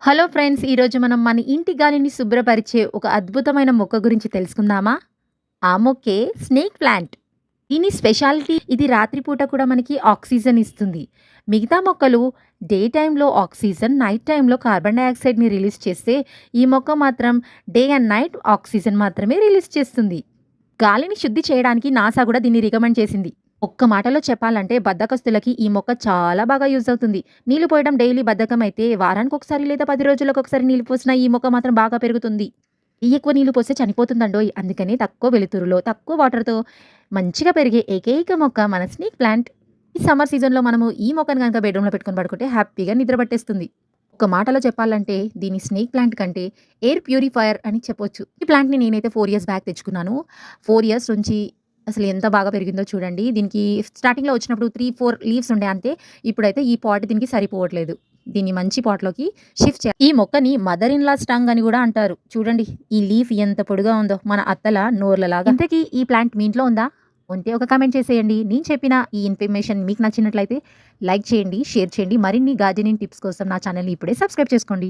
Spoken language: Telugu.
Hello friends! ఈరోజు మనం మన ఇంటి గాలిని శుభ్రపరిచే ఒక అద్భుతమైన మొక్క గురించి తెలుసుకుందామా? ఆ మొక్కే స్నేక్ ప్లాంట్. దీని స్పెషాలిటీ ఇది రాత్రిపూట కూడా మనకి ఆక్సిజన్ ఇస్తుంది. మిగతా మొక్కలు డే టైమ్‌లో ఆక్సిజన్, నైట్ టైమ్‌లో కార్బన్ డయాక్సైడ్‌ని రిలీజ్ చేస్తే, ఈ మొక్క మాత్రం డే అండ్ నైట్ ఆక్సిజన్ మాత్రమే రిలీజ్ చేస్తుంది. గాలిని శుద్ధి చేయడానికి నాసా కూడా దీన్ని రికమెండ్ చేసింది. ఒక్క మాటలో చెప్పాలంటే బద్ధకస్తులకి ఈ మొక్క చాలా బాగా యూజ్ అవుతుంది. నీళ్లు పోయడం డైలీ బద్ధకమైతే వారానికొకసారి లేదా 10 రోజులకొకసారి నీళ్లు పోసినా ఈ మొక్క మాత్రం బాగా పెరుగుతుంది. ఎక్కువ నీళ్లు పోస్తే చనిపోతుందండోయ్! అందుకని తక్కువ వెలుతురులో, తక్కువ వాటర్‌తో మంచిగా పెరిగే ఏకైక మొక్క మన స్నేక్ ప్లాంట్. ఈ సమ్మర్ సీజన్‌లో మనము ఈ మొక్కను గనక బెడ్‌రూమ్‌లో పెట్టుకొని పడుకుంటే హ్యాపీగా నిద్ర పట్టేస్తుంది. ఒక్క మాటలో చెప్పాలంటే దీన్ని స్నేక్ ప్లాంట్ కంటే ఎయిర్ ప్యూరిఫైయర్ అని చెప్పొచ్చు. ఈ ప్లాంట్‌ని నేనైతే 4 ఇయర్స్ బ్యాక్ తెచ్చుకున్నాను. 4 ఇయర్స్ నుంచి అసలు ఎంత బాగా పెరిగిందో చూడండి. దీనికి స్టార్టింగ్‌లో వచ్చినప్పుడు 3, 4 లీవ్స్ ఉండే అంతే. ఇప్పుడైతే ఈ పాట్ దీనికి సరిపోవట్లేదు. దీన్ని మంచి పాట్‌లోకి షిఫ్ట్ చేయాలి. ఈ మొక్కని మదర్ ఇన్ లా స్టంగ్ అని గూడా అంటారు. చూడండి ఈ లీఫ్ ఎంత పొడుగా ఉందో మన అత్తల నోర్లలాగా. ఇంతకీ ఈ ప్లాంట్ మీ ఇంట్లో ఉందా? ఉంటే ఒక కామెంట్ చేసేయండి. నేను చెప్పిన ఈ ఇన్ఫర్మేషన్ మీకు నచ్చినట్లయితే లైక్ చేయండి, షేర్ చేయండి. మరిన్ని గార్డెనింగ్ టిప్స్ కోసం నా ఛానెల్‌ని ఇప్పుడే సబ్స్క్రైబ్ చేసుకోండి.